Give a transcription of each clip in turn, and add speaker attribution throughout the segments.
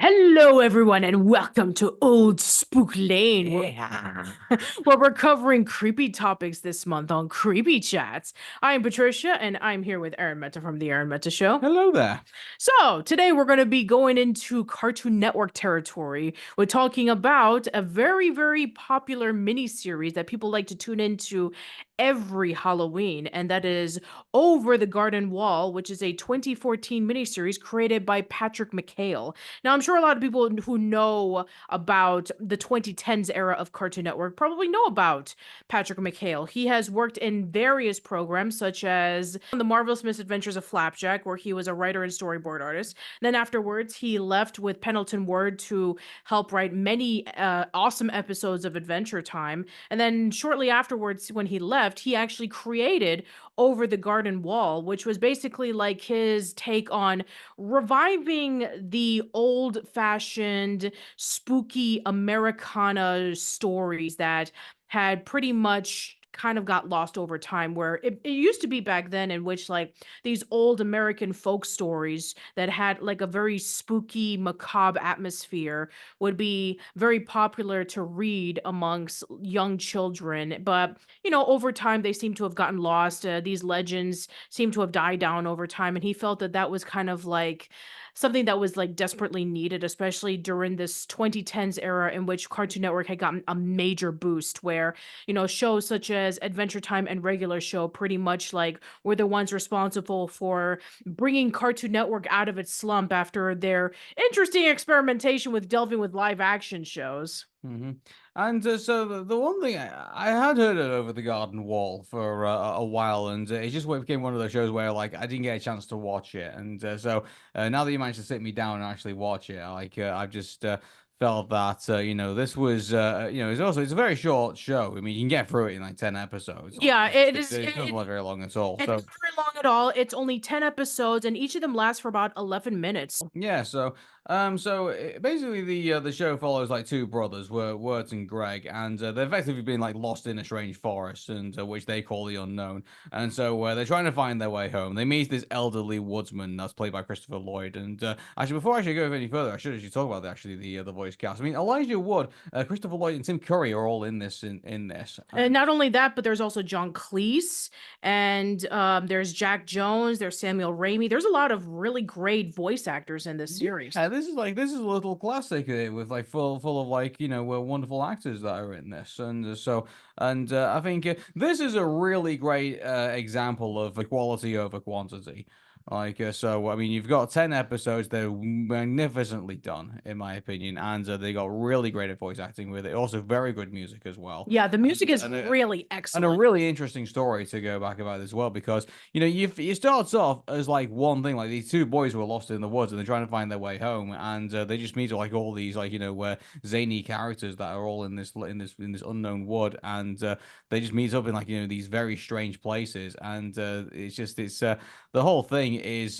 Speaker 1: Hello, everyone, and welcome to Old Spook Lane, where we're covering creepy topics this month on Creepy Chats. I'm Patricia, and I'm here with Arun Mehta from the Arun Mehta Show.
Speaker 2: Hello there.
Speaker 1: So, today we're going to be going into Cartoon Network territory. We're talking about a very, very popular miniseries that people like to tune into every Halloween, and that is Over the Garden Wall, which is a 2014 miniseries created by Patrick McHale. Now, I'm sure a lot of people who know about the 2010s era of Cartoon Network probably know about Patrick McHale. He has worked in various programs, such as The Marvelous Misadventures of Flapjack, where he was a writer and storyboard artist. Then afterwards, he left with Pendleton Ward to help write many awesome episodes of Adventure Time. And then shortly afterwards, when he left, he actually created Over the Garden Wall, which was basically like his take on reviving the old-fashioned, spooky Americana stories that had pretty much kind of got lost over time, where it used to be back then, in which like these old American folk stories that had like a very spooky, macabre atmosphere would be very popular to read amongst young children. But over time they seem to have gotten lost. These legends seem to have died down over time, and he felt that that was kind of like something that was like desperately needed, especially during this 2010s era in which Cartoon Network had gotten a major boost, where shows such as Adventure Time and Regular Show pretty much like were the ones responsible for bringing Cartoon Network out of its slump after their interesting experimentation with delving with live action shows.
Speaker 2: hmm And so the one thing I had heard it Over the Garden Wall for a while, and it just became one of those shows where like I didn't get a chance to watch it, and now that you managed to sit me down and actually watch it, I've just felt that this was it's a very short show. I mean, you can get through it in like 10 episodes.
Speaker 1: Yeah, it is.
Speaker 2: It doesn't look very long at all.
Speaker 1: It's
Speaker 2: So
Speaker 1: not very long at all. It's only 10 episodes, and each of them lasts for about 11 minutes.
Speaker 2: yeah, basically the show follows like two brothers, Wirt and Greg, and they've effectively been like lost in a strange forest, and which they call the unknown. And so they're trying to find their way home. They meet this elderly woodsman that's played by Christopher Lloyd. And actually, before I go any further, I should actually talk about the voice cast. I mean, Elijah Wood, Christopher Lloyd, and Tim Curry are all in this. In this,
Speaker 1: And not only that, but there's also John Cleese, and there's Jack Jones, there's Samuel Ramey. There's a lot of really great voice actors in this series.
Speaker 2: Yeah, this is a little classic with like full of like wonderful actors that are in this, and I think this is a really great example of quality over quantity. I mean, you've got 10 episodes. They're magnificently done, in my opinion, and they got really great at voice acting with it. Also, very good music as well.
Speaker 1: Yeah, the music is really
Speaker 2: And
Speaker 1: excellent.
Speaker 2: a really interesting story to go back about as well, because you starts off as like one thing, like these two boys were lost in the woods and they're trying to find their way home, and they just meet like all these zany characters that are all in this unknown wood, and they just meet up in these very strange places, and it's the whole thing is is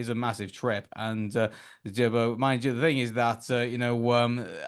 Speaker 2: a massive trip, and but mind you, the thing is that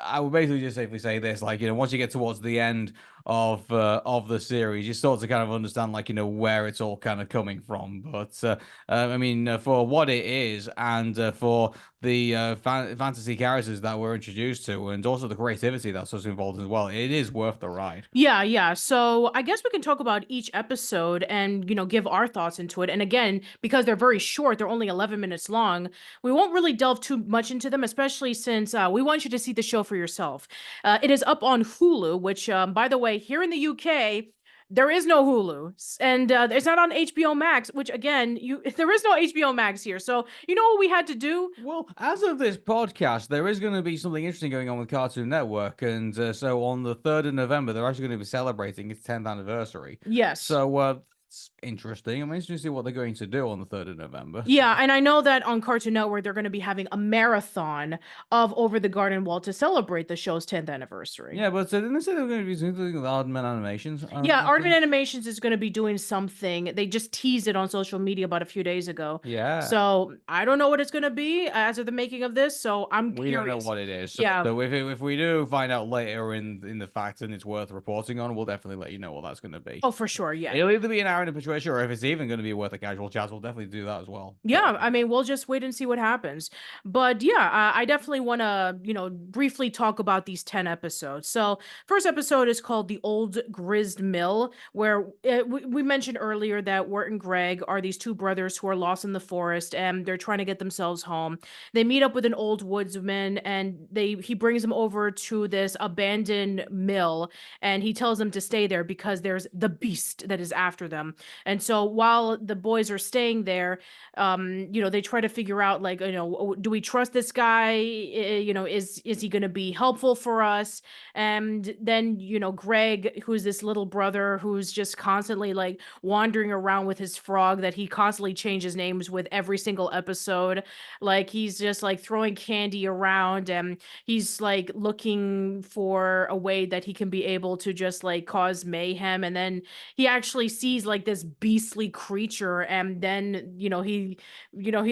Speaker 2: I would basically just safely say this, once you get towards the end of the series, you start to kind of understand where it's all kind of coming from. But I mean, for what it is, and for fantasy characters that we're introduced to, and also the creativity that's also involved as well. It is worth the ride.
Speaker 1: Yeah, yeah. So I guess we can talk about each episode and, give our thoughts into it. And again, because they're very short, they're only 11 minutes long, we won't really delve too much into them, especially since we want you to see the show for yourself. It is up on Hulu, which, by the way, here in the UK, there is no Hulu, and it's not on HBO Max. Which again, you there is no HBO Max here. So you know what we had to do?
Speaker 2: Well, as of this podcast, there is going to be something interesting going on with Cartoon Network, and so on the 3rd of November, they're actually going to be celebrating its 10th anniversary.
Speaker 1: Yes.
Speaker 2: So it's interesting. I'm interested to see what they're going to do on the 3rd of November.
Speaker 1: Yeah, and I know that on Cartoon Network they're going to be having a marathon of Over the Garden Wall to celebrate the show's 10th anniversary.
Speaker 2: Yeah, but didn't they say they were going to be doing the Aardman animations?
Speaker 1: Yeah,
Speaker 2: I
Speaker 1: Arun
Speaker 2: think.
Speaker 1: Animations is going to be doing something. They just teased it on social media about a few days ago.
Speaker 2: Yeah.
Speaker 1: So I don't know what it's going to be as of the making of this. So I'm
Speaker 2: We don't know
Speaker 1: curious.
Speaker 2: what it is. So,
Speaker 1: Yeah.
Speaker 2: so if we do find out later in the fact and it's worth reporting on, we'll definitely let you know what that's going to be.
Speaker 1: Oh, for sure. Yeah.
Speaker 2: It'll either be an Arun and Patricia, or if it's even going to be worth a casual chat, we'll definitely do that as well.
Speaker 1: Yeah, I mean, we'll just wait and see what happens. But yeah, I definitely want to, briefly talk about these 10 episodes. So, first episode is called The Old Grizzled Mill, where we mentioned earlier that Wirt and Greg are these two brothers who are lost in the forest and they're trying to get themselves home. They meet up with an old woodsman and he brings them over to this abandoned mill and he tells them to stay there because there's the beast that is after them. And so while the boys are staying there, they try to figure out like, do we trust this guy? Is he going to be helpful for us? And then, Greg, who's this little brother who's just constantly like wandering around with his frog that he constantly changes names with every single episode. Like he's just like throwing candy around and he's like looking for a way that he can be able to just like cause mayhem. And then he actually sees like this beastly creature and then he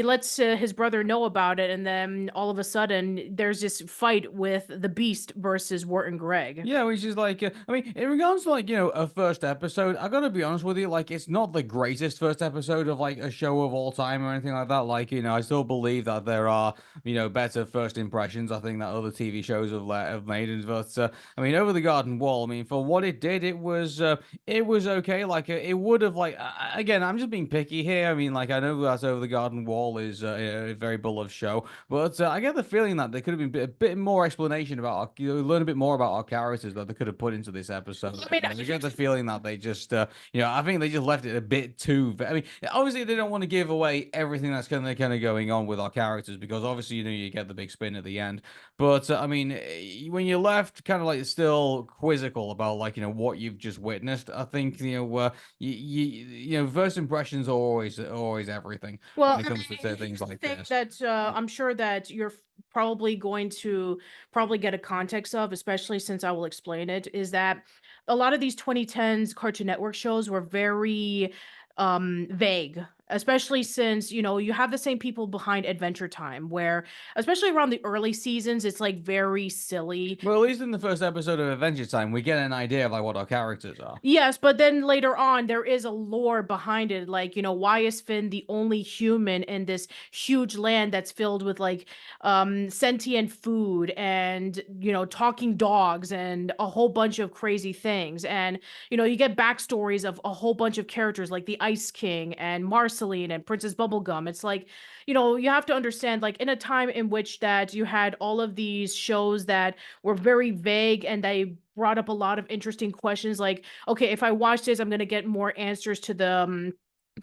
Speaker 1: lets his brother know about it and then all of a sudden there's this fight with the beast versus Wirt and Greg.
Speaker 2: Yeah, which is like, I mean, in regards to like, a first episode, I gotta be honest with you, like, it's not the greatest first episode of like a show of all time or anything like that. Like, I still believe that there are, better first impressions. I think that other TV shows have made it. But I mean, Over the Garden Wall, I mean, for what it did, it was okay. Like, it would have like, again, I'm just being picky here. I mean, like, I know that Over the Garden Wall is a very beloved show, but I get the feeling that there could have been a bit more explanation about learn a bit more about our characters that they could have put into this episode.
Speaker 1: I mean,
Speaker 2: I get the feeling that they just, I think they just left it a bit too. I mean, obviously they don't want to give away everything that's kind of going on with our characters because obviously you get the big spin at the end. But I mean, when you're left kind of like still quizzical about like what you've just witnessed, I think first impressions are always everything
Speaker 1: well,
Speaker 2: when it
Speaker 1: I
Speaker 2: comes
Speaker 1: mean,
Speaker 2: to things like
Speaker 1: think
Speaker 2: this.
Speaker 1: that I'm sure that you're probably going to probably get a context of, especially since I will explain it, is that a lot of these 2010s Cartoon Network shows were very vague, especially since you have the same people behind Adventure Time, where especially around the early seasons, it's like very silly.
Speaker 2: Well, at least in the first episode of Adventure Time, we get an idea of like what our characters are.
Speaker 1: Yes, but then later on, there is a lore behind it. Like, why is Finn the only human in this huge land that's filled with like sentient food and, talking dogs and a whole bunch of crazy things. And, you get backstories of a whole bunch of characters like the Ice King and Marceline and Princess Bubblegum. It's like, you have to understand, like, in a time in which that you had all of these shows that were very vague and they brought up a lot of interesting questions like, okay, if I watch this, I'm going to get more answers to the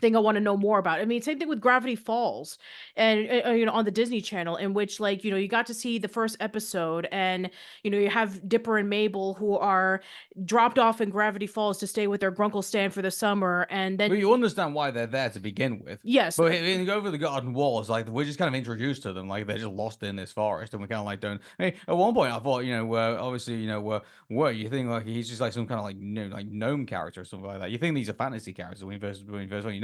Speaker 1: thing I want to know more about. I mean, same thing with Gravity Falls and on the Disney Channel, in which like, you got to see the first episode and you have Dipper and Mabel who are dropped off in Gravity Falls to stay with their Grunkle Stan for the summer and then
Speaker 2: Well, you understand why they're there to begin with.
Speaker 1: yes.
Speaker 2: But in Over the Garden Wall, it's like we're just kind of introduced to them, like they're just lost in this forest, and we kind of like don't. I mean, at one point, I thought, obviously, where you think like he's just like some kind of like, like gnome character or something like that. You think these are fantasy characters when you first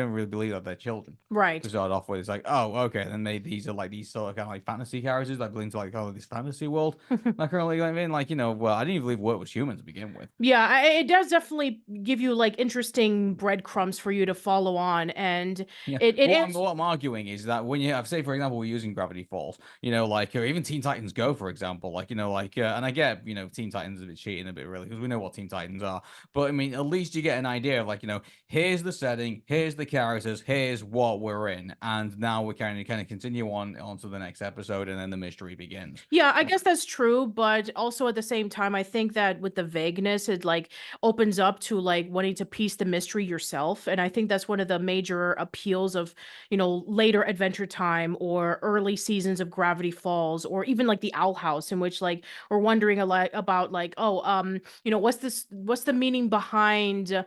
Speaker 2: don't really believe that they're children. To
Speaker 1: Right.
Speaker 2: start off with, it's like, oh, okay, then these are like these sort of kind of like fantasy characters, like belong to like this fantasy world. Like currently, I mean, like well, I didn't even believe Wirt was human to begin with.
Speaker 1: Yeah, it does definitely give you like interesting breadcrumbs for you to follow on, and
Speaker 2: Yeah,
Speaker 1: it is.
Speaker 2: what I'm arguing is that when you have, say, for example, we're using Gravity Falls, like even Teen Titans Go, for example, and I get, Teen Titans a bit cheating a bit really because we know what Teen Titans are, but I mean, at least you get an idea of here's the setting, here's the characters, here's what we're in, and now we kind of continue on to the next episode, and then the mystery begins.
Speaker 1: Yeah, I guess that's true, but also at the same time, I think that with the vagueness, it like opens up to like wanting to piece the mystery yourself. And I think that's one of the major appeals of, later Adventure Time or early seasons of Gravity Falls or even like the Owl House, in which like we're wondering a lot about like, oh, what's the meaning behind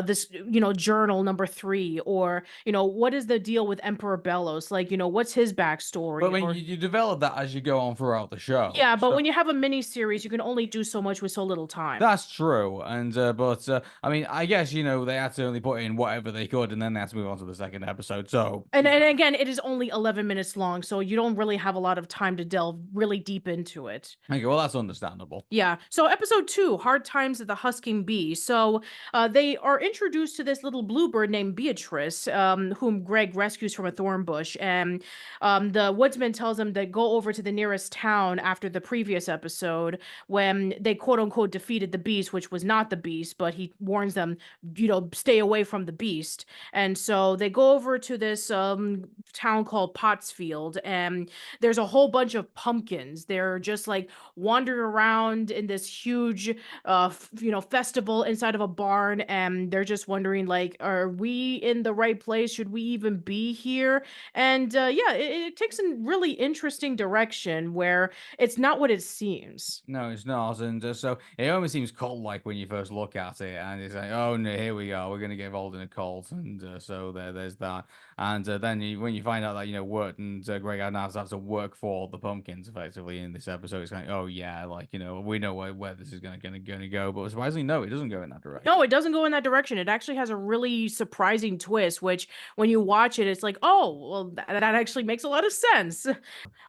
Speaker 1: this, journal number 3, or, what is the deal with Emperor Bellows? Like, what's his
Speaker 2: But I
Speaker 1: backstory?
Speaker 2: mean,
Speaker 1: Or
Speaker 2: you develop that as you go on throughout the show.
Speaker 1: yeah, but
Speaker 2: So
Speaker 1: when you have a mini series, you can only do so much with so little time.
Speaker 2: that's true, and but I mean, I guess they had to only put in whatever they could, and then they had to move on to the second episode. So
Speaker 1: And
Speaker 2: yeah,
Speaker 1: again, it is only 11 minutes long, so you don't really have a lot of time to delve really deep into it.
Speaker 2: okay, well that's understandable.
Speaker 1: Yeah. So episode 2, Hard Times at the Husking Bee. So they are introduced to this little bluebird named Beatrice, whom Greg rescues from a thorn bush. And the woodsman tells them to go over to the nearest town after the previous episode when they quote unquote defeated the beast, which was not the beast, but he warns them, stay away from the beast. And so they go over to this town called Pottsfield, and there's a whole bunch of pumpkins. They're just like wandering around in this huge festival inside of a barn, and they're just wondering like, are we in the right place? Should we even be here? And yeah, it takes a really interesting direction where it's not what it seems.
Speaker 2: No, it's not, and so it almost seems cult-like when you first look at it, and it's like, oh no, here we go, we're gonna get involved in a cult, and so there's that, and then when you find out that Wirt and Greg have to work for the pumpkins effectively in this episode, it's like, oh yeah, we know where this is gonna go, but surprisingly, no, it doesn't go in that direction.
Speaker 1: No, it doesn't go in that direction. It actually has a really surprising twist, which when you watch it, it's like, oh, well, that actually makes a lot of sense.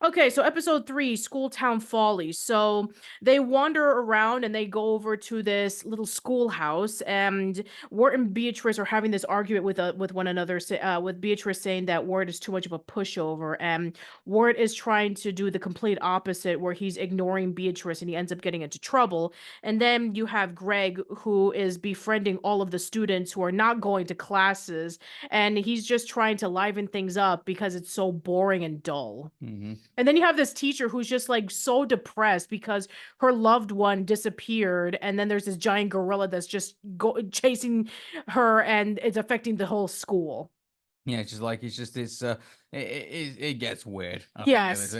Speaker 1: Okay, so episode 3, School Town Folly. So they wander around and they go over to this little schoolhouse, and Wirt and Beatrice are having this argument with one another, with Beatrice saying that Wirt is too much of a pushover, and Wirt is trying to do the complete opposite, where he's ignoring Beatrice and he ends up getting into trouble. And then you have Greg, who is befriending all of the students who are not going to classes, and he's just trying to liven things up because it's so boring and dull.
Speaker 2: Hmm.
Speaker 1: And then you have this teacher who's just like so depressed because her loved one disappeared, and then there's this giant gorilla that's just chasing her, and it's affecting the whole school.
Speaker 2: Yeah, it gets weird. I think
Speaker 1: Yes.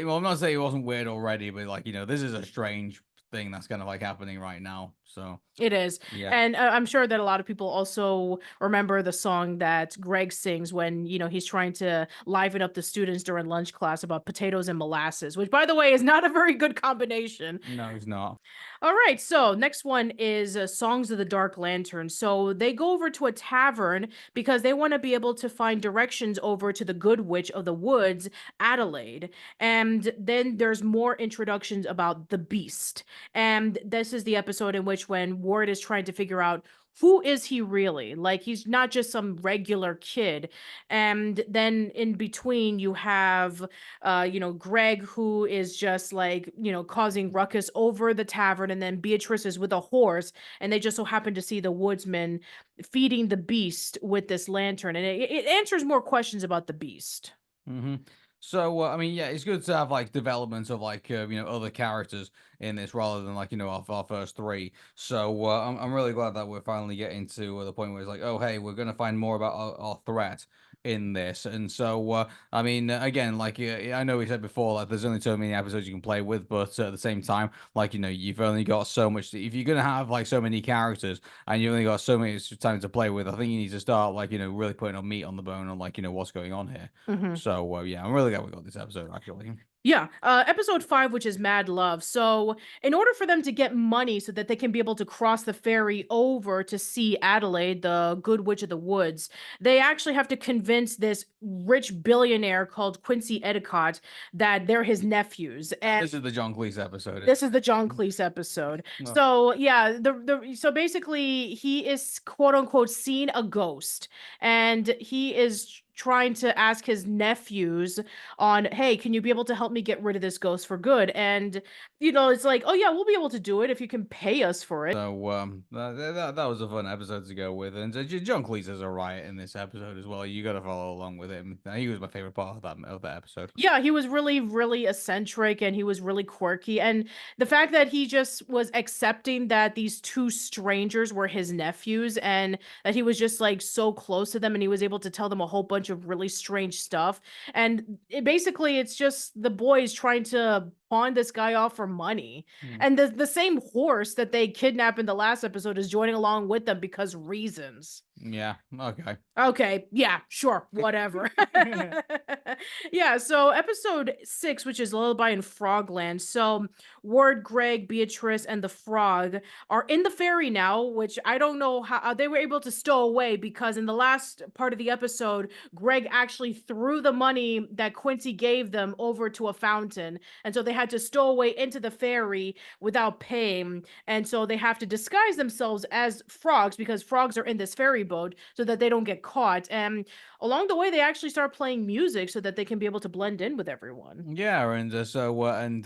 Speaker 2: well, I'm not saying it wasn't weird already, but this is a strange thing that's kind of like happening right now. So
Speaker 1: It is.
Speaker 2: yeah.
Speaker 1: And I'm sure that a lot of people also remember the song that Greg sings when, he's trying to liven up the students during lunch class about potatoes and molasses, which, by the way, is not a very good combination.
Speaker 2: No, he's not.
Speaker 1: All right, so next one is Songs of the Dark Lantern. So they go over to a tavern because they want to be able to find directions over to the Good Witch of the Woods, Adelaide. And then there's more introductions about the Beast. And this is the episode in which when Ward is trying to figure out who is he really? Like, he's not just some regular kid. And then in between, you have, Greg, who is just like, causing ruckus over the tavern. And then Beatrice is with a horse. And they just so happen to see the woodsman feeding the beast with this lantern. And it answers more questions about the beast.
Speaker 2: Hmm. So I mean, yeah, it's good to have developments of other characters in this rather than our first three. So I'm really glad that we're finally getting to the point where it's like, oh hey, we're gonna find more about our threat in this. And so I mean, again, I know we said before, like there's only so many episodes you can play with, but at the same time, you've only got so much. If you're gonna have so many characters and you've only got so many time to play with, I think you need to start really putting on meat on the bone on what's going on here.
Speaker 1: Mhm.
Speaker 2: So yeah, I'm really glad we got this episode actually.
Speaker 1: Yeah, episode 5, which is Mad Love. So, in order for them to get money so that they can be able to cross the ferry over to see Adelaide, the Good Witch of the Woods, they actually have to convince this rich billionaire called Quincy Edicott that they're his nephews.
Speaker 2: And
Speaker 1: And
Speaker 2: this is the John Cleese episode.
Speaker 1: this is the John Cleese episode.
Speaker 2: No.
Speaker 1: So yeah, so basically he is quote unquote seen a ghost, and he is trying to ask his nephews on, hey, can you be able to help me get rid of this ghost for good? And it's like, oh yeah, we'll be able to do it if you can pay us for it.
Speaker 2: So that was a fun episode to go with, and John Cleese is alright in this episode as well. You got to follow along with him. He was my favorite part of that episode.
Speaker 1: Yeah, he was really, really eccentric and he was really quirky. And the fact that he just was accepting that these two strangers were his nephews and that he was just like so close to them and he was able to tell them a whole bunch of really strange stuff. And basically, it's just the boys trying to pawn this guy off for money.
Speaker 2: Hmm.
Speaker 1: And the same horse that they kidnapped in the last episode is joining along with them because reasons.
Speaker 2: Yeah. Okay.
Speaker 1: Okay, yeah, sure, whatever. Yeah, so episode 6, which is Lullaby in Frogland. So Ward, Greg, Beatrice, and the frog are in the ferry now, which I don't know how they were able to stow away because in the last part of the episode, Greg actually threw the money that Quincy gave them over to a fountain. And so they had to stow away into the ferry without paying. And so they have to disguise themselves as frogs because frogs are in this ferry boat so that they don't get caught. And along the way, they actually start playing music so that they can be able to blend in with everyone.
Speaker 2: Yeah, and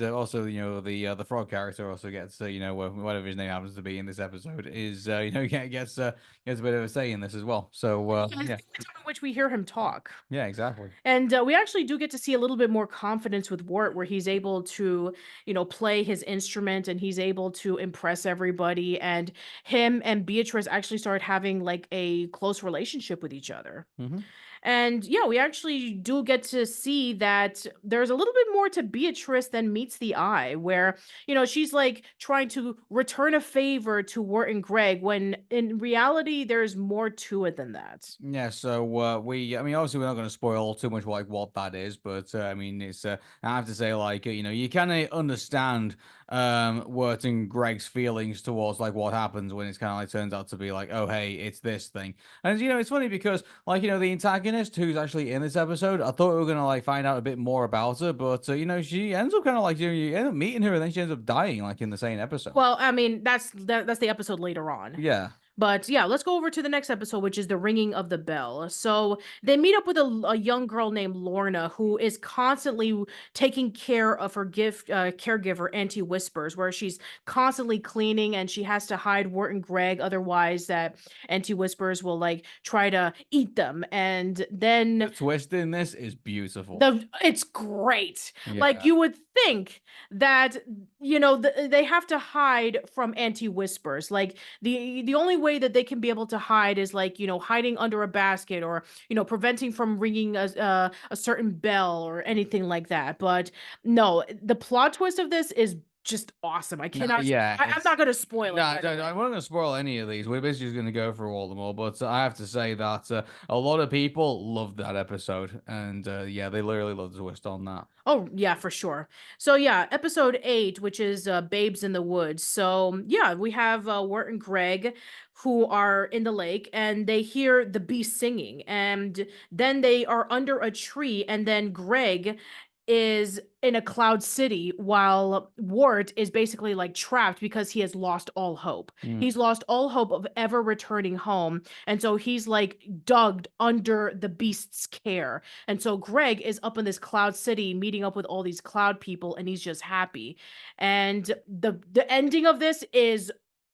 Speaker 2: also the frog character also gets whatever his name happens to be in this episode is gets a bit of a say in this as well. So
Speaker 1: Yeah, it's the
Speaker 2: yeah,
Speaker 1: only time in which we hear him talk.
Speaker 2: yeah, exactly.
Speaker 1: And we actually do get to see a little bit more confidence with Wart, where he's able to, play his instrument and he's able to impress everybody. And him and Beatrice actually start having like a close relationship with each other.
Speaker 2: Hmm.
Speaker 1: And yeah, we actually do get to see that there's a little bit more to Beatrice than meets the eye, where, she's like trying to return a favor to Wirt and Greg when in reality, there's more to it than that.
Speaker 2: Yeah, so I mean, obviously, we're not going to spoil too much like what that is, but I mean, it's I have to say, like, you kind of understand Wirt and Greg's feelings towards like what happens when it's kind of like turns out to be like, oh, hey, it's this thing, and it's funny because like the antagonist who's actually in this episode, I thought we were gonna like find out a bit more about her, but she ends up kind of like you end up meeting her and then she ends up dying like in the same episode.
Speaker 1: Well, I mean, that's the episode later on.
Speaker 2: Yeah.
Speaker 1: But yeah, let's go over to the next episode, which is the ringing of the bell. So they meet up with a young girl named Lorna, who is constantly taking care of her caregiver, Auntie Whispers, where she's constantly cleaning and she has to hide Wirt and Greg, otherwise that Auntie Whispers will like try to eat them. And
Speaker 2: The
Speaker 1: then
Speaker 2: twist in this is beautiful.
Speaker 1: it's great. Like
Speaker 2: Yeah.
Speaker 1: you would think that they have to hide from Auntie Whispers. Like the only way that they can be able to hide is like hiding under a basket or preventing from ringing a certain bell or anything like that. But no, the plot twist of this is just awesome. I
Speaker 2: No,
Speaker 1: cannot.
Speaker 2: yeah,
Speaker 1: I'm not going to spoil
Speaker 2: no,
Speaker 1: it.
Speaker 2: I don't, I'm not going to spoil any of these. We're basically just going to go through all of them all. But I have to say that a lot of people loved that episode, and yeah, they literally loved the twist on that.
Speaker 1: Oh, yeah, for sure. So, yeah, episode 8, which is Babes in the Woods. So, yeah, we have Wirt and Greg who are in the lake and they hear the beast singing. And then they are under a tree. And then Greg is in a cloud city while Wart is basically like trapped because he has lost all hope.
Speaker 2: Mm,
Speaker 1: He's lost all hope of ever returning home. And so he's like dug under the beast's care. And so Greg is up in this cloud city meeting up with all these cloud people and he's just happy. And the ending of this is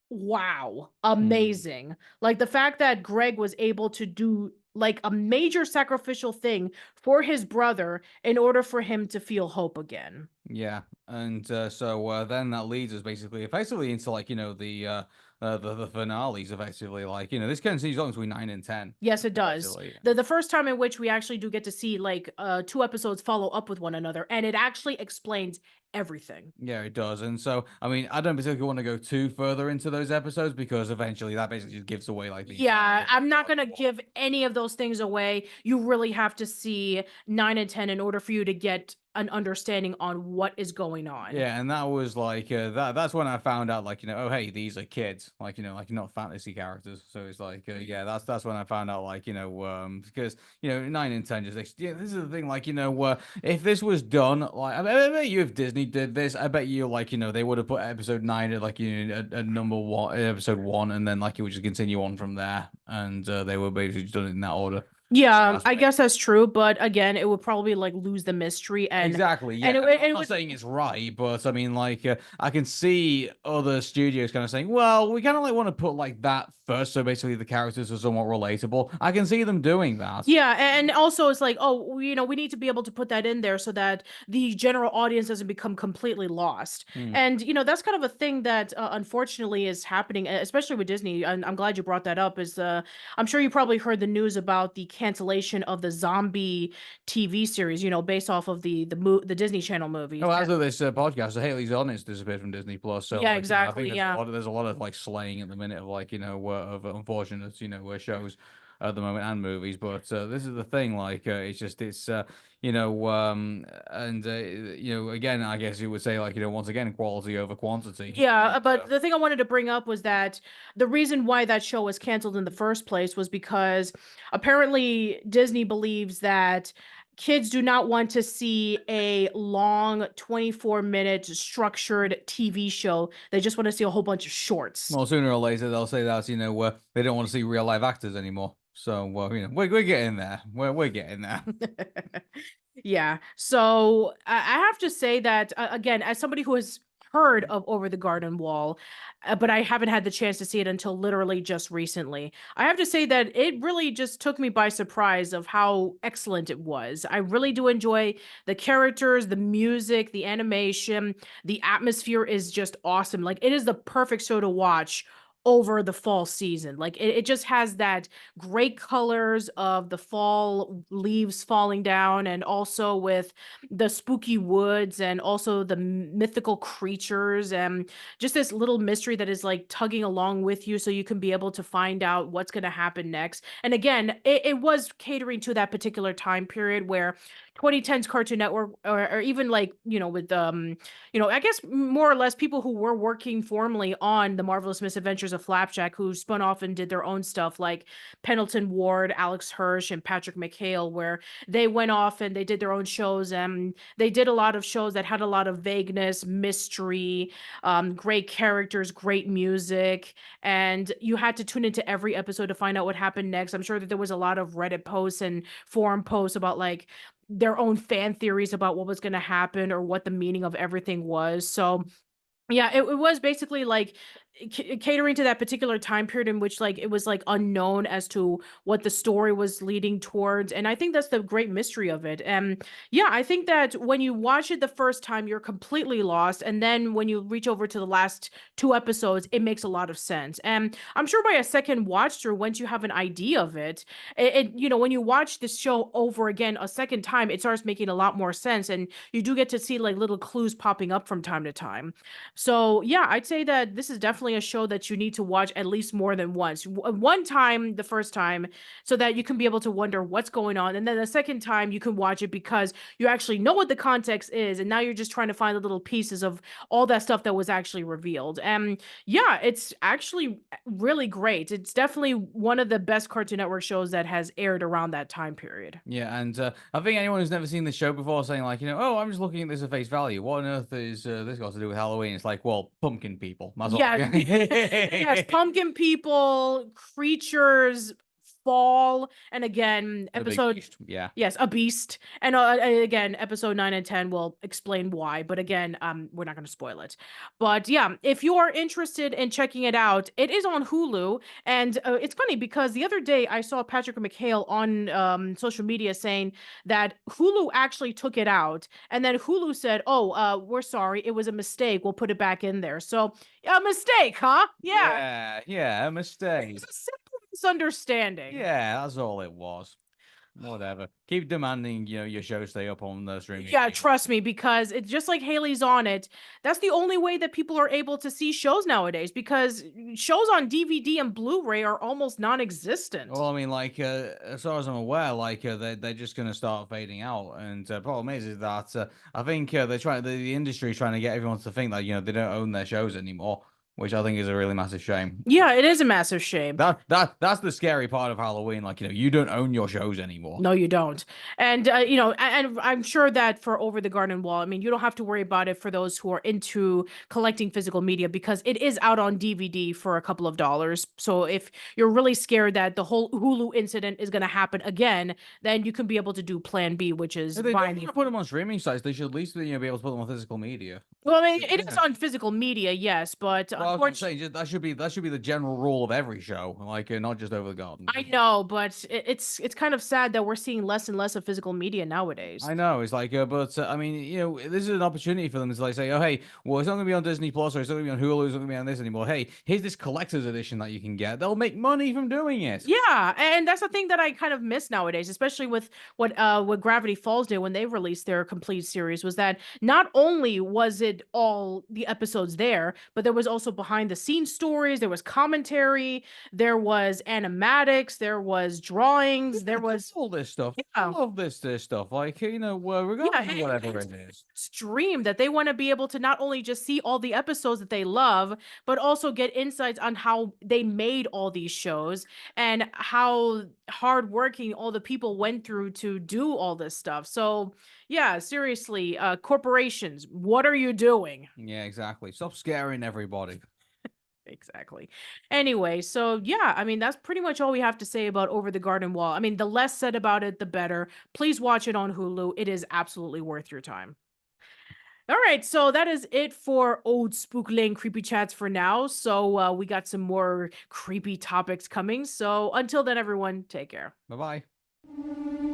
Speaker 1: wow,
Speaker 2: mm.
Speaker 1: amazing. Like the fact that Greg was able to do like a major sacrificial thing for his brother in order for him to feel hope again.
Speaker 2: Yeah, and then that leads us effectively into like the finales effectively like this continues on between 9 and 10
Speaker 1: Yes, it does.
Speaker 2: effectively.
Speaker 1: The first time in which we actually do get to see like two episodes follow up with one another and it actually explains everything.
Speaker 2: Yeah, it does. And so, I mean, I don't particularly want to go too further into those episodes because eventually that basically just gives away like the
Speaker 1: Yeah,
Speaker 2: entire
Speaker 1: I'm not
Speaker 2: like,
Speaker 1: gonna
Speaker 2: plot.
Speaker 1: give any of those things away. You really have to see 9 and 10 in order for you to get an understanding on what is going on.
Speaker 2: Yeah, and that was like that's when I found out, like, oh hey, these are kids, like, like not fantasy characters. So it's like yeah, that's when I found out, like, because 9 and 10 just yeah, this is the thing, like, if this was done, like, I bet you if Disney did this, I bet you, like, they would have put episode 9 at, like, at number one, episode 1, and then, like, it would just continue on from there, and they were basically just done it in that order.
Speaker 1: Yeah,
Speaker 2: That's
Speaker 1: I guess that's true, but again, it would probably like lose the mystery
Speaker 2: exactly, yeah.
Speaker 1: and
Speaker 2: I'm
Speaker 1: it
Speaker 2: not
Speaker 1: would.
Speaker 2: saying it's right, but I mean, like, I can see other studios kind of saying, well, we kind of like want to put like that first, so basically the characters are somewhat relatable. I can see them doing that.
Speaker 1: Yeah, and also it's like, oh, we need to be able to put that in there so that the general audience doesn't become completely lost.
Speaker 2: Hmm.
Speaker 1: And that's kind of a thing that unfortunately is happening, especially with Disney. And I'm glad you brought that up. Is I'm sure you probably heard the news about the cancellation of the zombie TV series, based off of the Disney Channel movies.
Speaker 2: Oh, as of this podcast, Haley's on it's disappeared from Disney Plus. So,
Speaker 1: Yeah,
Speaker 2: like, I think
Speaker 1: exactly. Yeah.
Speaker 2: there's a lot of like slaying at the minute of, like, of unfortunate, shows at the moment and movies. But this is the thing, like, and again, I guess you would say, like, once again, quality over quantity.
Speaker 1: Yeah,
Speaker 2: And,
Speaker 1: but the thing I wanted to bring up was that the reason why that show was canceled in the first place was because apparently Disney believes that kids do not want to see a long 24-minute structured TV show. They just want to see a whole bunch of shorts.
Speaker 2: well, sooner or later they'll say that they don't want to see real live actors anymore. So, well, we're getting there. We're getting there.
Speaker 1: Yeah. So I have to say that again, as somebody who has heard of Over the Garden Wall, but I haven't had the chance to see it until literally just recently. I have to say that it really just took me by surprise of how excellent it was. I really do enjoy the characters, the music, the animation, the atmosphere is just awesome. Like it is the perfect show to watch over the fall season. Like it just has that great colors of the fall leaves falling down, and also with the spooky woods and also the mythical creatures, and just this little mystery that is like tugging along with you so you can be able to find out what's going to happen next. And again, it was catering to that particular time period where 2010's Cartoon Network, or even like with I guess more or less people who were working formally on the Marvelous Misadventures of Flapjack, who spun off and did their own stuff, like Pendleton Ward, Alex Hirsch, and Patrick McHale, where they went off and they did their own shows, and they did a lot of shows that had a lot of vagueness, mystery, great characters, great music, and you had to tune into every episode to find out what happened next. I'm sure that there was a lot of Reddit posts and forum posts about like their own fan theories about what was going to happen or what the meaning of everything was. So yeah, it was basically like catering to that particular time period in which like it was like unknown as to what the story was leading towards, and I think that's the great mystery of it. And yeah, I think that when you watch it the first time you're completely lost, and then when you reach over to the last two episodes it makes a lot of sense. And I'm sure by a second watch through, once you have an idea of it, when you watch this show over again a second time, it starts making a lot more sense, and you do get to see like little clues popping up from time to time. So yeah, I'd say that this is definitely a show that you need to watch at least more than once. One time, the first time, so that you can be able to wonder what's going on, and then the second time you can watch it because you actually know what the context is, and now you're just trying to find the little pieces of all that stuff that was actually revealed. And yeah, it's actually really great. It's definitely one of the best Cartoon Network shows that has aired around that time period.
Speaker 2: Yeah, and I think anyone who's never seen the show before saying, like, oh, I'm just looking at this at face value. What on earth is this got to do with Halloween? It's like, well, pumpkin people. That's all.
Speaker 1: Yeah, yes, pumpkin people, creatures, fall, and again,
Speaker 2: The big
Speaker 1: episode
Speaker 2: beast. Yeah.
Speaker 1: yes, a beast, and again, episode 9 and 10 will explain why. But again, we're not going to spoil it. But yeah, if you are interested in checking it out, it is on Hulu, and it's funny because the other day I saw Patrick McHale on social media saying that Hulu actually took it out, and then Hulu said, "Oh, we're sorry, it was a mistake. We'll put it back in there." So a mistake, huh? Yeah,
Speaker 2: Yeah, a mistake.
Speaker 1: it's a simple misunderstanding.
Speaker 2: Yeah, that's all it was. Whatever. Keep demanding, your show stay up on the streaming.
Speaker 1: Yeah, trust me, because it's just like Haley's on it. That's the only way that people are able to see shows nowadays because shows on DVD and Blu-ray are almost non-existent.
Speaker 2: Well, I mean, like, as far as I'm aware, like, they're just going to start fading out. And problem is that I think the industry is trying to get everyone to think that, they don't own their shows anymore, which I think is a really massive shame.
Speaker 1: Yeah, it is a massive shame.
Speaker 2: That's the scary part of Halloween. Like, you don't own your shows anymore.
Speaker 1: No, you don't. And and I'm sure that for Over the Garden Wall, I mean, you don't have to worry about it for those who are into collecting physical media because it is out on DVD for a couple of dollars. So if you're really scared that the whole Hulu incident is going to happen again, then you can be able to do Plan B, which is
Speaker 2: If they
Speaker 1: buying
Speaker 2: don't
Speaker 1: the.
Speaker 2: wanna put them on streaming sites, they should at least be able to put them on physical media.
Speaker 1: Well, I mean, it is
Speaker 2: Yeah.
Speaker 1: on physical media, yes, but
Speaker 2: Well, I'm
Speaker 1: unfortunately.
Speaker 2: saying that should be the general rule of every show, like not just Over the Garden.
Speaker 1: I know, but it's kind of sad that we're seeing less and less of physical media nowadays.
Speaker 2: I know it's like, but I mean, this is an opportunity for them to like say, oh hey, well it's not gonna be on Disney Plus or it's not gonna be on Hulu, it's not gonna be on this anymore. Hey, here's this collector's edition that you can get. They'll make money from doing it.
Speaker 1: Yeah, and that's the thing that I kind of miss nowadays, especially with what Gravity Falls did when they released their complete series, was that not only was it all the episodes there, but there was also behind the scenes stories, there was commentary, there was animatics, there was drawings, there was
Speaker 2: All this stuff. I
Speaker 1: yeah.
Speaker 2: love this stuff. Like,
Speaker 1: Yeah,
Speaker 2: regardless of whatever it is.
Speaker 1: it's dream that they want to be able to not only just see all the episodes that they love, but also get insights on how they made all these shows and how hardworking all the people went through to do all this stuff. So, yeah, seriously, corporations, what are you doing?
Speaker 2: Yeah, exactly. Stop scaring everybody.
Speaker 1: Exactly. Anyway, so yeah, I mean, that's pretty much all we have to say about Over the Garden Wall. I mean, the less said about it, the better. Please watch it on Hulu. It is absolutely worth your time. All right, so that is it for Old Spook Lane Creepy Chats for now. So we got some more creepy topics coming. So until then, everyone, take care.
Speaker 2: Bye bye.